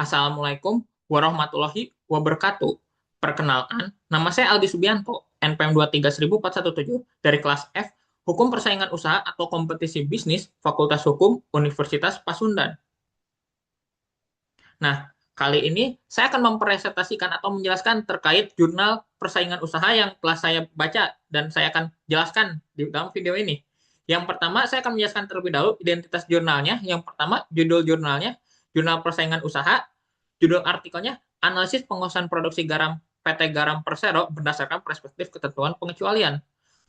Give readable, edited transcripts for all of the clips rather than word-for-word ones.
Assalamualaikum warahmatullahi wabarakatuh. Perkenalkan, nama saya Aldi Subianto, NPM 2310417 dari kelas F, Hukum Persaingan Usaha atau Kompetisi Bisnis, Fakultas Hukum, Universitas Pasundan. Nah, kali ini saya akan mempresentasikan atau menjelaskan terkait jurnal persaingan usaha yang telah saya baca dan saya akan jelaskan di dalam video ini. Yang pertama, saya akan menjelaskan terlebih dahulu identitas jurnalnya. Yang pertama, judul jurnalnya, Jurnal Persaingan Usaha. Judul artikelnya, Analisis Penguasaan Produksi Garam PT Garam Persero berdasarkan perspektif ketentuan pengecualian.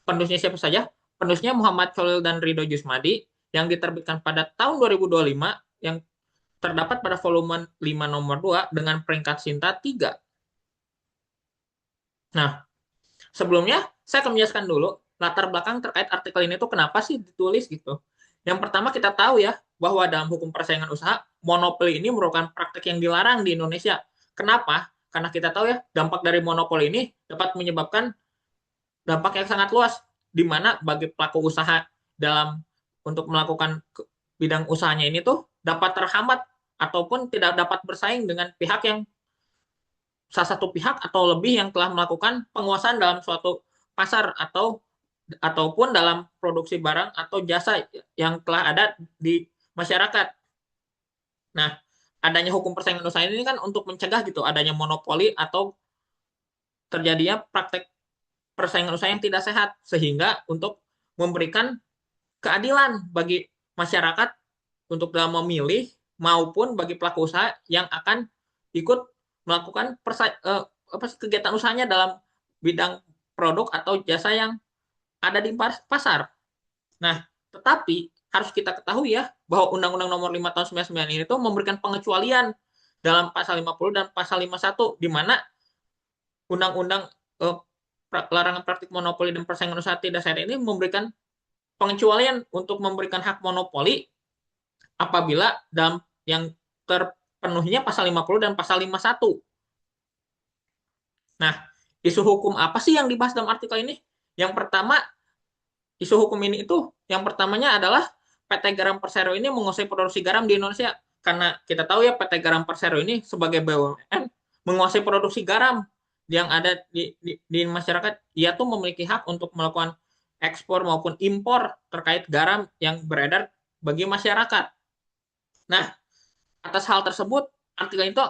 Penulisnya siapa saja? Penulisnya Muhammad Cholil dan Ridho Jusmadi yang diterbitkan pada tahun 2025 yang terdapat pada volume 5 nomor 2 dengan peringkat Sinta 3. Nah, sebelumnya saya akan menjelaskan dulu latar belakang terkait artikel ini tuh kenapa sih ditulis gitu. Yang pertama kita tahu ya bahwa dalam hukum persaingan usaha, monopoli ini merupakan praktek yang dilarang di Indonesia. Kenapa? Karena kita tahu ya dampak dari monopoli ini dapat menyebabkan dampak yang sangat luas di mana bagi pelaku usaha dalam untuk melakukan bidang usahanya ini tuh dapat terhambat ataupun tidak dapat bersaing dengan pihak yang salah satu pihak atau lebih yang telah melakukan penguasaan dalam suatu pasar ataupun dalam produksi barang atau jasa yang telah ada di masyarakat. Nah, adanya hukum persaingan usaha ini kan untuk mencegah gitu adanya monopoli atau terjadinya praktek persaingan usaha yang tidak sehat sehingga untuk memberikan keadilan bagi masyarakat untuk dalam memilih maupun bagi pelaku usaha yang akan ikut melakukan kegiatan usahanya dalam bidang produk atau jasa yang ada di pasar. Nah, tetapi harus kita ketahui ya bahwa Undang-Undang Nomor 5 Tahun 99 ini tuh memberikan pengecualian dalam pasal 50 dan pasal 51 di mana Undang-Undang eh, larangan praktik monopoli dan persaingan usaha tidak sehat ini memberikan pengecualian untuk memberikan hak monopoli apabila dalam yang terpenuhinya pasal 50 dan pasal 51. Nah, isu hukum apa sih yang dibahas dalam artikel ini? Yang pertama, isu hukum ini itu yang pertamanya adalah PT Garam Persero ini menguasai produksi garam di Indonesia. Karena kita tahu ya PT Garam Persero ini sebagai BUMN menguasai produksi garam yang ada di masyarakat. Ia tuh memiliki hak untuk melakukan ekspor maupun impor terkait garam yang beredar bagi masyarakat. Nah, atas hal tersebut, artikel itu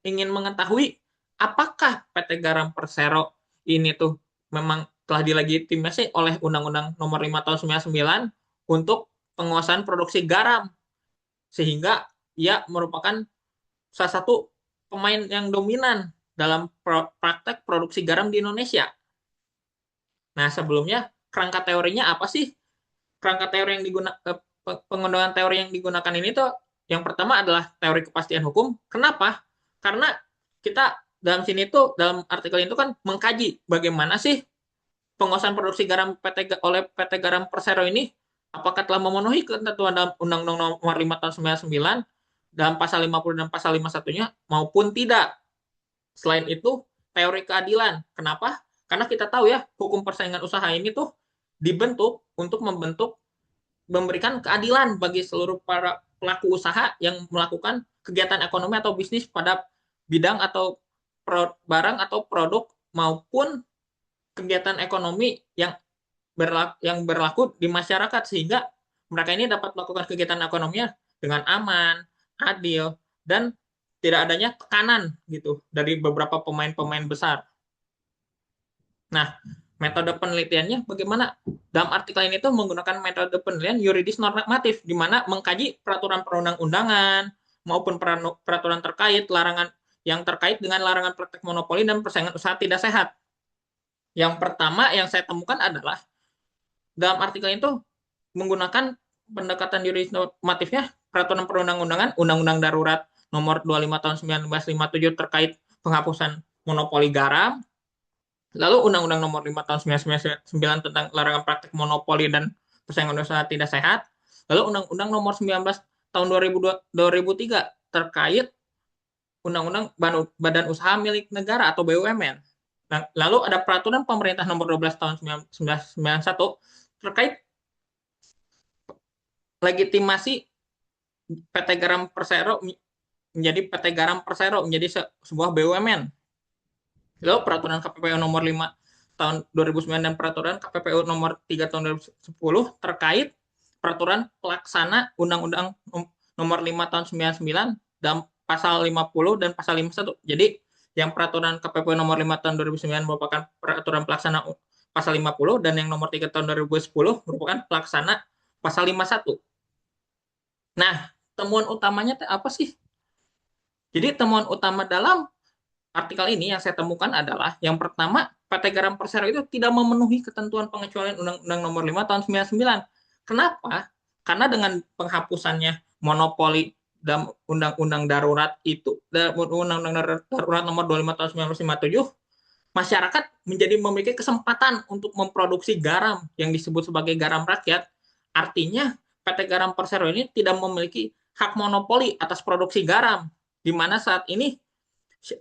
ingin mengetahui apakah PT Garam Persero ini tuh memang telah dilegitimasi oleh Undang-Undang Nomor 5 Tahun 99 untuk penguasaan produksi garam sehingga ia merupakan salah satu pemain yang dominan dalam praktek produksi garam di Indonesia. Nah, sebelumnya kerangka teorinya apa sih? Kerangka teori yang digunakan pengembangan teori yang digunakan ini tuh yang pertama adalah teori kepastian hukum. Kenapa? Karena kita dalam sini tuh dalam artikel itu kan mengkaji bagaimana sih penguasaan produksi garam oleh PT Garam Persero ini apakah telah memenuhi ketentuan dalam Undang-Undang Nomor 5 Tahun 99 dalam pasal 50 dan pasal 51-nya maupun tidak. Selain itu, teori keadilan. Kenapa? Karena kita tahu ya, hukum persaingan usaha ini tuh dibentuk untuk memberikan keadilan bagi seluruh para pelaku usaha yang melakukan kegiatan ekonomi atau bisnis pada bidang atau barang atau produk maupun kegiatan ekonomi yang berlaku di masyarakat sehingga mereka ini dapat melakukan kegiatan ekonominya dengan aman, adil, dan tidak adanya tekanan gitu dari beberapa pemain-pemain besar. Nah, metode penelitiannya bagaimana? Dalam artikel ini tuh menggunakan metode penelitian yuridis normatif, di mana mengkaji peraturan perundang-undangan maupun peraturan terkait larangan yang terkait dengan larangan praktek monopoli dan persaingan usaha tidak sehat. Yang pertama yang saya temukan adalah dalam artikel itu menggunakan pendekatan yuridis normatifnya peraturan perundang-undangan, Undang-Undang Darurat Nomor 25 Tahun 1957 terkait penghapusan monopoli garam, lalu Undang-Undang Nomor 5 Tahun 1999 tentang larangan praktik monopoli dan persaingan usaha tidak sehat. Lalu Undang-Undang Nomor 19 Tahun 2003 terkait Undang-Undang Badan Usaha Milik Negara atau BUMN. Nah, lalu ada Peraturan Pemerintah Nomor 12 Tahun 1991 terkait legitimasi PT Garam Persero menjadi PT Garam Persero, menjadi sebuah BUMN. Lalu peraturan KPPU nomor 5 tahun 2009 dan peraturan KPPU nomor 3 tahun 2010 terkait peraturan pelaksana Undang-Undang nomor 5 tahun 99 dan pasal 50 dan pasal 51. Jadi yang peraturan KPPU nomor 5 tahun 2009 merupakan peraturan pelaksana pasal 50 dan yang nomor 3 tahun 2010 merupakan pelaksana pasal 51. Nah, temuan utamanya apa sih? Jadi temuan utama dalam artikel ini yang saya temukan adalah yang pertama, PT Garam Persero itu tidak memenuhi ketentuan pengecualian Undang-Undang Nomor 5 Tahun 99. Kenapa? Karena dengan penghapusannya monopoli dalam Undang-Undang Darurat itu, Undang-Undang Darurat Nomor 25 Tahun 1957, masyarakat menjadi memiliki kesempatan untuk memproduksi garam yang disebut sebagai garam rakyat. Artinya PT Garam Persero ini tidak memiliki hak monopoli atas produksi garam, di mana saat ini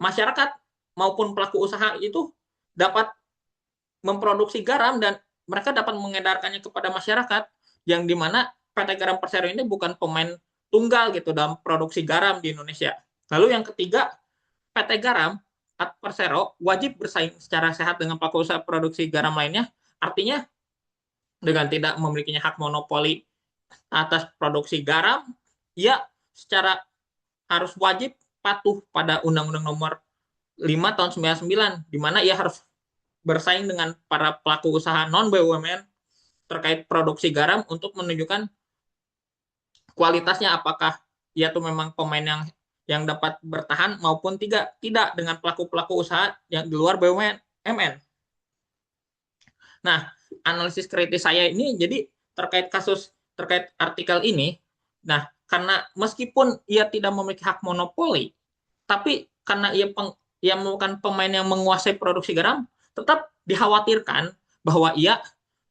masyarakat maupun pelaku usaha itu dapat memproduksi garam dan mereka dapat mengedarkannya kepada masyarakat, yang dimana PT Garam Persero ini bukan pemain tunggal gitu dalam produksi garam di Indonesia. Lalu yang ketiga, PT Garam Persero wajib bersaing secara sehat dengan pelaku usaha produksi garam lainnya, artinya dengan tidak memilikinya hak monopoli atas produksi garam, ia secara harus wajib patuh pada Undang-Undang Nomor 5 tahun 99, di mana ia harus bersaing dengan para pelaku usaha non BUMN terkait produksi garam untuk menunjukkan kualitasnya, apakah ia tuh memang pemain yang dapat bertahan maupun tidak dengan pelaku-pelaku usaha yang di luar BUMN. Nah, analisis kritis saya ini jadi terkait artikel ini. Nah, karena meskipun ia tidak memiliki hak monopoli, tapi karena ia merupakan pemain yang menguasai produksi garam, tetap dikhawatirkan bahwa ia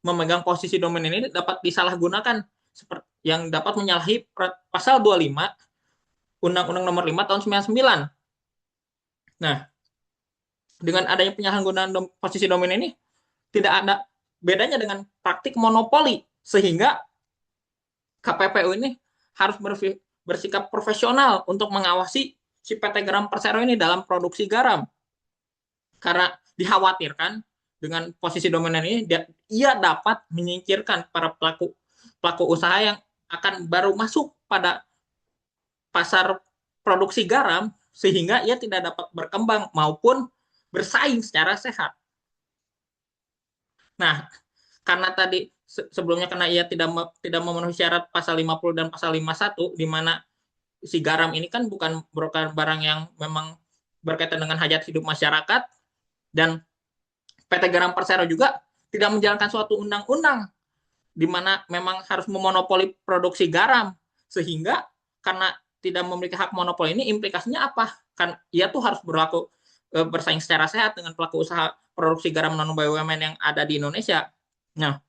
memegang posisi dominan ini dapat disalahgunakan seperti yang dapat menyalahi pasal 25 Undang-Undang Nomor 5 tahun 99. Nah, dengan adanya penyalahgunaan posisi dominan ini tidak ada bedanya dengan praktik monopoli, sehingga KPPU ini harus bersikap profesional untuk mengawasi si PT Garam Persero ini dalam produksi garam. Karena dikhawatirkan dengan posisi dominan ini, ia dapat menyingkirkan para pelaku usaha yang akan baru masuk pada pasar produksi garam, sehingga ia tidak dapat berkembang maupun bersaing secara sehat. Nah, karena tadi sebelumnya karena ia tidak memenuhi syarat pasal 50 dan pasal 51, di mana si garam ini kan bukan merupakan barang yang memang berkaitan dengan hajat hidup masyarakat, dan PT Garam Persero juga tidak menjalankan suatu undang-undang di mana memang harus memonopoli produksi garam, sehingga karena tidak memiliki hak monopoli ini implikasinya apa? Kan ia tuh harus bersaing secara sehat dengan pelaku usaha produksi garam non BUMN yang ada di Indonesia. Nah,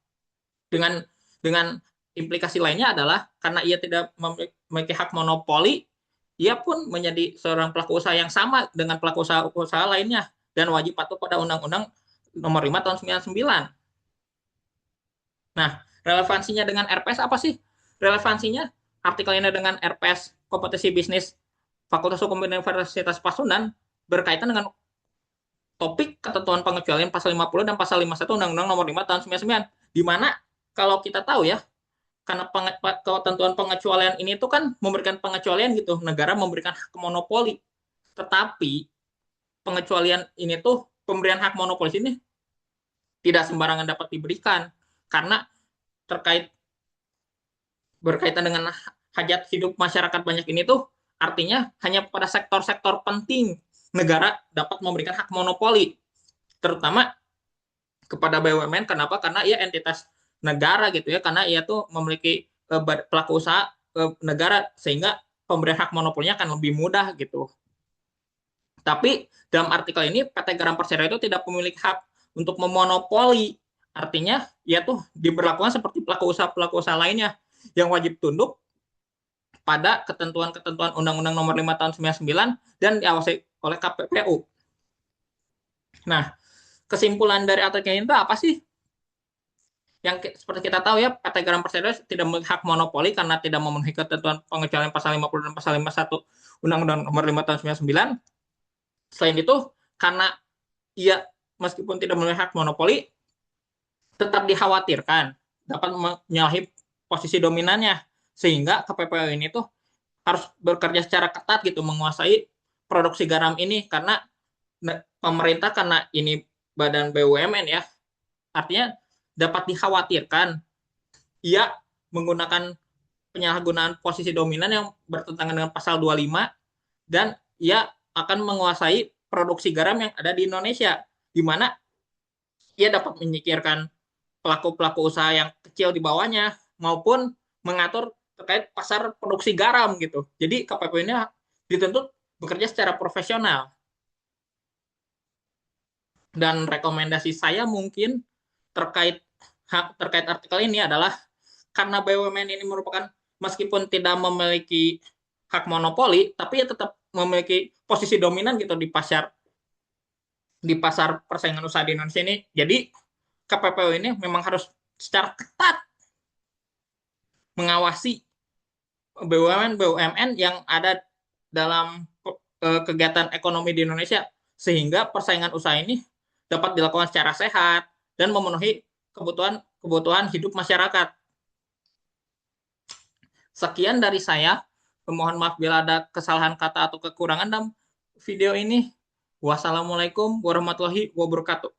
dengan dengan implikasi lainnya adalah karena ia tidak memiliki hak monopoli, ia pun menjadi seorang pelaku usaha yang sama dengan pelaku usaha lainnya dan wajib patuh pada Undang-Undang Nomor 5 tahun 99. Nah, relevansinya dengan RPS apa sih? Relevansinya artikel ini dengan RPS Kompetisi Bisnis Fakultas Hukum Universitas Pasundan berkaitan dengan topik ketentuan pengecualian pasal 50 dan pasal 51 Undang-Undang Nomor 5 tahun 99, di mana kalau kita tahu ya, karena ketentuan pengecualian ini itu kan memberikan pengecualian gitu, negara memberikan hak monopoli. Tetapi pengecualian ini tuh, pemberian hak monopoli ini tidak sembarangan dapat diberikan, karena berkaitan dengan hajat hidup masyarakat banyak ini tuh, artinya hanya pada sektor-sektor penting negara dapat memberikan hak monopoli, terutama kepada BUMN. Kenapa? Karena ia entitas negara gitu ya, karena ia tuh memiliki pelaku usaha negara, sehingga pemberian hak monopolinya akan lebih mudah gitu. Tapi dalam artikel ini PT Garam Persero itu tidak memiliki hak untuk memonopoli. Artinya ia tuh diberlakukan seperti pelaku usaha lainnya yang wajib tunduk pada ketentuan-ketentuan Undang-Undang Nomor 5 tahun 99 dan diawasi oleh KPPU. Nah, kesimpulan dari artikel ini apa sih? Yang seperti kita tahu ya, PT Garam Persero tidak memiliki hak monopoli karena tidak memenuhi ketentuan pengecualian pasal 50 dan pasal 51 Undang-Undang Nomor 5 Tahun 99. Selain itu, karena ia meskipun tidak memiliki hak monopoli, tetap dikhawatirkan dapat menyalahi posisi dominannya, sehingga KPPU ini tuh harus bekerja secara ketat gitu menguasai produksi garam ini, karena pemerintah, karena ini badan BUMN ya, artinya dapat dikhawatirkan ia menggunakan penyalahgunaan posisi dominan yang bertentangan dengan pasal 25, dan ia akan menguasai produksi garam yang ada di Indonesia, di mana ia dapat menyingkirkan pelaku-pelaku usaha yang kecil di bawahnya maupun mengatur terkait pasar produksi garam gitu. Jadi KPPU ini dituntut bekerja secara profesional. Dan rekomendasi saya mungkin terkait terkait artikel ini adalah, karena BUMN ini merupakan, meskipun tidak memiliki hak monopoli, tapi ya tetap memiliki posisi dominan gitu di pasar persaingan usaha di Indonesia ini. Jadi KPPU ini memang harus secara ketat mengawasi BUMN yang ada dalam kegiatan ekonomi di Indonesia, sehingga persaingan usaha ini dapat dilakukan secara sehat dan memenuhi kebutuhan hidup masyarakat. Sekian dari saya. Mohon maaf bila ada kesalahan kata atau kekurangan dalam video ini. Wassalamualaikum warahmatullahi wabarakatuh.